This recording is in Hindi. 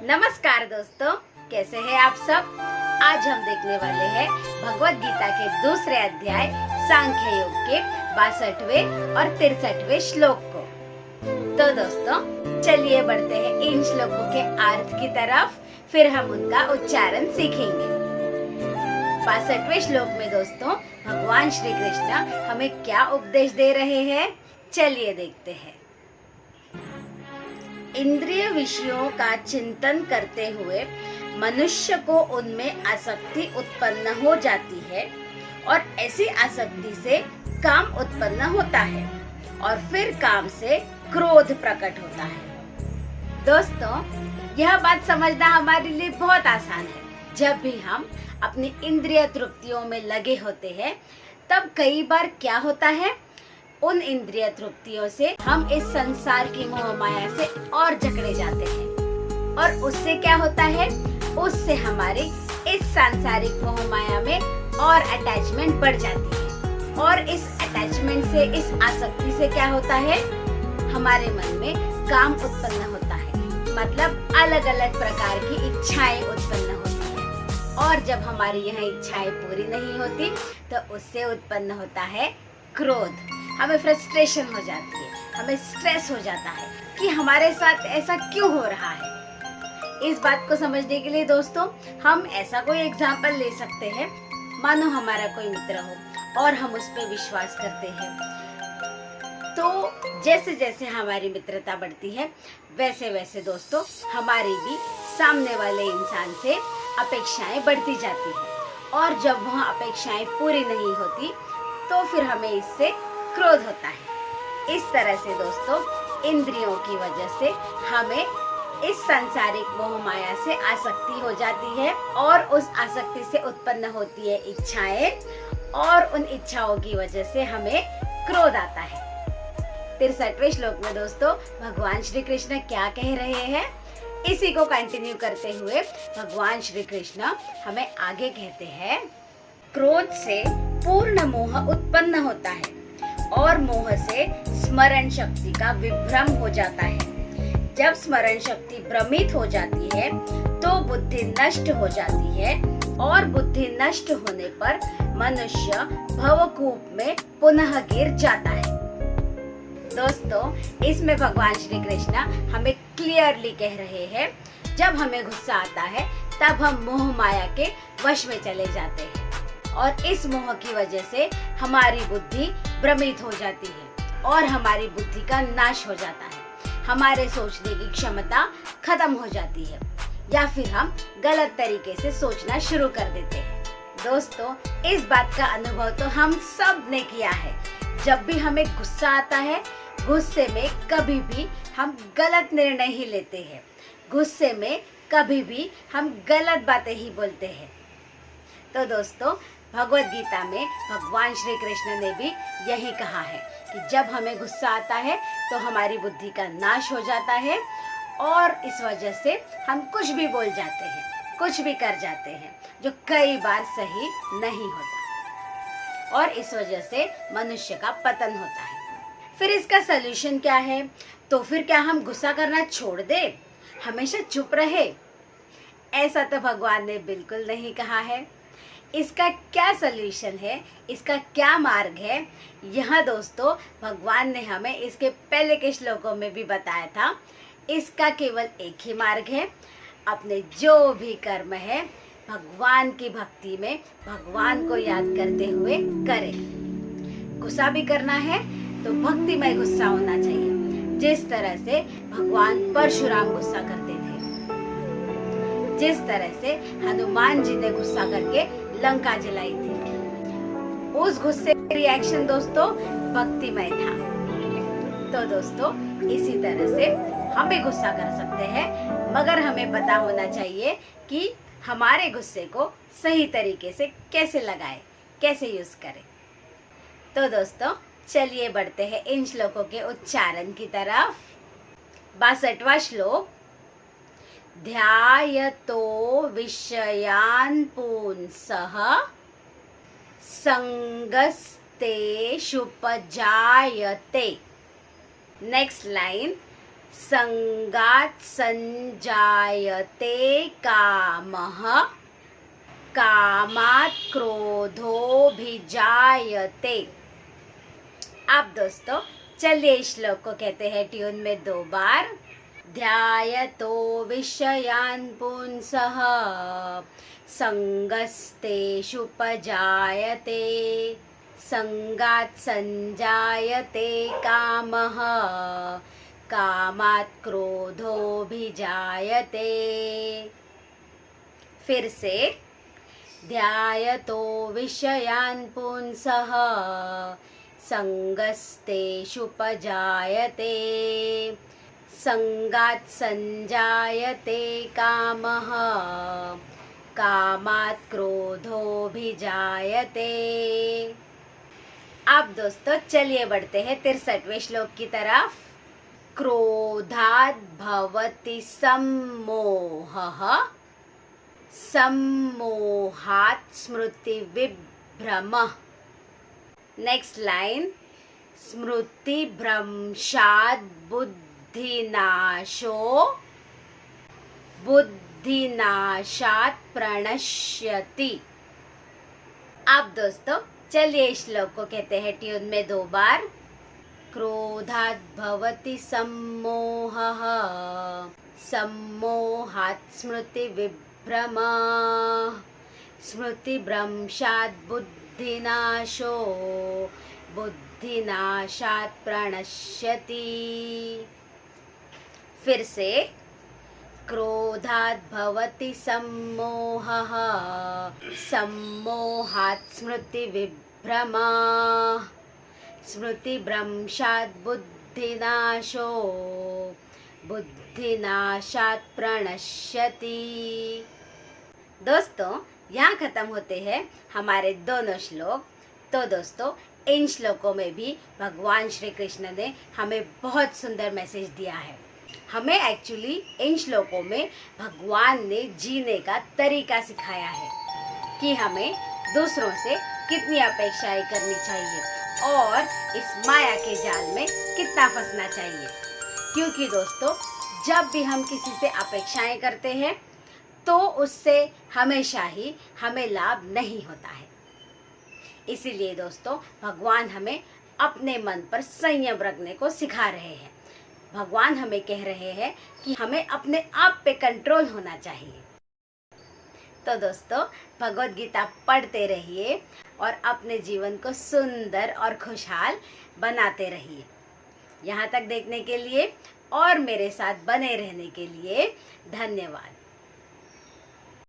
नमस्कार दोस्तों, कैसे हैं आप सब। आज हम देखने वाले हैं भगवत गीता के दूसरे अध्याय सांख्य योग के 62वें और 63वें श्लोक को। तो दोस्तों चलिए बढ़ते हैं इन श्लोकों के अर्थ की तरफ, फिर हम उनका उच्चारण सीखेंगे। 62वें श्लोक में दोस्तों भगवान श्री कृष्ण हमें क्या उपदेश दे रहे हैं, चलिए देखते हैं। इंद्रिय विषयों का चिंतन करते हुए मनुष्य को उनमें आसक्ति उत्पन्न हो जाती है और ऐसी आसक्ति से काम उत्पन्न होता है और फिर काम से क्रोध प्रकट होता है। दोस्तों यह बात समझना हमारे लिए बहुत आसान है। जब भी हम अपनी इंद्रिय तृप्तियों में लगे होते हैं तब कई बार क्या होता है, उन इंद्रिय तृप्तियों से हम इस संसार की मोह माया से और जकड़े जाते हैं और उससे क्या होता है, उससे हमारी इस सांसारिक मोह माया में और अटैचमेंट बढ़ जाती है और इस अटैचमेंट से, इस आसक्ति से क्या होता है, हमारे मन में काम उत्पन्न होता है। मतलब अलग अलग प्रकार की इच्छाएं उत्पन्न होती है और जब हमारी यह इच्छाएं पूरी नहीं होती तो उससे उत्पन्न होता है क्रोध। हमें फ्रस्ट्रेशन हो जाती है, हमें स्ट्रेस हो जाता है कि हमारे साथ ऐसा क्यों हो रहा है। इस बात को समझने के लिए दोस्तों हम ऐसा कोई एग्जाम्पल ले सकते हैं। मानो हमारा कोई मित्र हो और हम उस पर विश्वास करते हैं, तो जैसे जैसे हमारी मित्रता बढ़ती है वैसे वैसे दोस्तों हमारी भी सामने वाले इंसान से अपेक्षाएं बढ़ती जाती है और जब वह अपेक्षाएं पूरी नहीं होती तो फिर हमें इससे क्रोध होता है। इस तरह से दोस्तों इंद्रियों की वजह से हमें इस सांसारिक मोह माया से आसक्ति हो जाती है और उस आसक्ति से उत्पन्न होती है इच्छाएं और उन इच्छाओं की वजह से हमें क्रोध आता है। 63वें श्लोक में दोस्तों भगवान श्री कृष्ण क्या कह रहे हैं, इसी को कंटिन्यू करते हुए भगवान श्री कृष्ण हमें आगे कहते हैं, क्रोध से पूर्ण मोह उत्पन्न होता है और मोह से स्मरण शक्ति का विभ्रम हो जाता है। जब स्मरण शक्ति भ्रमित हो जाती है तो बुद्धि नष्ट हो जाती है और बुद्धि नष्ट होने पर मनुष्य भवकूप में पुनः गिर जाता है। दोस्तों इसमें भगवान श्री कृष्ण हमें क्लियरली कह रहे हैं, जब हमें गुस्सा आता है तब हम मोह माया के वश में चले जाते हैं और इस मोह की वजह से हमारी बुद्धि भ्रमित हो जाती है और हमारी बुद्धि का नाश हो जाता है। हमारे सोचने की क्षमता खत्म हो जाती है या फिर हम गलत तरीके से सोचना शुरू कर देते हैं। दोस्तों इस बात का अनुभव तो हम सब ने किया है। जब भी हमें गुस्सा आता है, गुस्से में कभी भी हम गलत निर्णय ही लेते हैं, गुस्से में कभी भी हम गलत बातें ही बोलते हैं। तो दोस्तों भगवत गीता में भगवान श्री कृष्ण ने भी यही कहा है कि जब हमें गुस्सा आता है तो हमारी बुद्धि का नाश हो जाता है और इस वजह से हम कुछ भी बोल जाते हैं, कुछ भी कर जाते हैं जो कई बार सही नहीं होता और इस वजह से मनुष्य का पतन होता है। फिर इसका सलूशन क्या है, तो फिर क्या हम गुस्सा करना छोड़ दें, हमेशा चुप रहे? ऐसा तो भगवान ने बिल्कुल नहीं कहा है। इसका क्या सलूशन है, इसका क्या मार्ग है, यह दोस्तों भगवान ने हमें इसके पहले के श्लोकों में भी बताया था। इसका केवल एक ही मार्ग है, अपने जो भी कर्म है भगवान की भक्ति में भगवान को याद करते हुए करें। गुस्सा भी करना है तो भक्तिमय गुस्सा होना चाहिए, जिस तरह से भगवान परशुराम गुस्सा करते थे, जिस तरह से हनुमान जी ने गुस्सा करके लंका जलाई थी। उस गुस्से का रिएक्शन दोस्तों भक्तिमय था। तो दोस्तों इसी तरह से हम भी गुस्सा कर सकते हैं, मगर हमें पता होना चाहिए कि हमारे गुस्से को सही तरीके से कैसे लगाएं, कैसे यूज करें। तो दोस्तों चलिए बढ़ते हैं इन श्लोकों के उच्चारण की तरफ। 62वां श्लोक, ध्यायतो विषयान् पुंसः संगस्तेषुपजायते। नेक्स्ट लाइन, संगात् संजायते कामः, कामात् क्रोधोऽभिजायते। अब दोस्तों चलिए इस श्लोक को कहते हैं ट्यून में 2 बार। ध्यायतो विषयान् पुंसः संगस्तेषुपजायते, संगात् संजायते कामः, कामात् क्रोधोऽभिजायते। फिर से ध्यायतो विषयान् पुंसः संगस्तेषुपजायते, संगात् संजायते कामः, कामात् क्रोधोऽभिजायते। अब दोस्तों चलिए बढ़ते हैं 63वें श्लोक की तरफ। क्रोधाद् भवति सम्मोहः, सम्मोहात् स्मृतिविभ्रमः। Next line, स्मृतिभ्रंशात् बुद्धिनाशो, बुद्धिनाशात् प्रणश्यति। अब दोस्तों चलिए इस श्लोक को कहते हैं ट्यून में 2 बार। क्रोधाद् भवति सम्मोहः, सम्मोहात् स्मृतिविभ्रमः, स्मृतिभ्रंशात् बुद्धिनाशो, बुद्धिनाशात् प्रणश्यति। फिर से क्रोधाद् भवति सम्मोहः, सम्मोहात् स्मृतिविभ्रमः, स्मृतिभ्रंशात् बुद्धिनाशो, बुद्धिनाशात् प्रणश्यति। दोस्तों यहाँ खत्म होते हैं हमारे दोनों श्लोक। तो दोस्तों इन श्लोकों में भी भगवान श्री कृष्ण ने हमें बहुत सुंदर मैसेज दिया है। हमें एक्चुअली इन श्लोकों में भगवान ने जीने का तरीका सिखाया है कि हमें दूसरों से कितनी अपेक्षाएं करनी चाहिए और इस माया के जाल में कितना फंसना चाहिए। क्योंकि दोस्तों जब भी हम किसी से अपेक्षाएं करते हैं तो उससे हमेशा ही हमें लाभ नहीं होता है। इसीलिए दोस्तों भगवान हमें अपने मन पर संयम रखने को सिखा रहे हैं। भगवान हमें कह रहे हैं कि हमें अपने आप पे कंट्रोल होना चाहिए। तो दोस्तों भगवत गीता पढ़ते रहिए और अपने जीवन को सुंदर और खुशहाल बनाते रहिए। यहाँ तक देखने के लिए और मेरे साथ बने रहने के लिए धन्यवाद।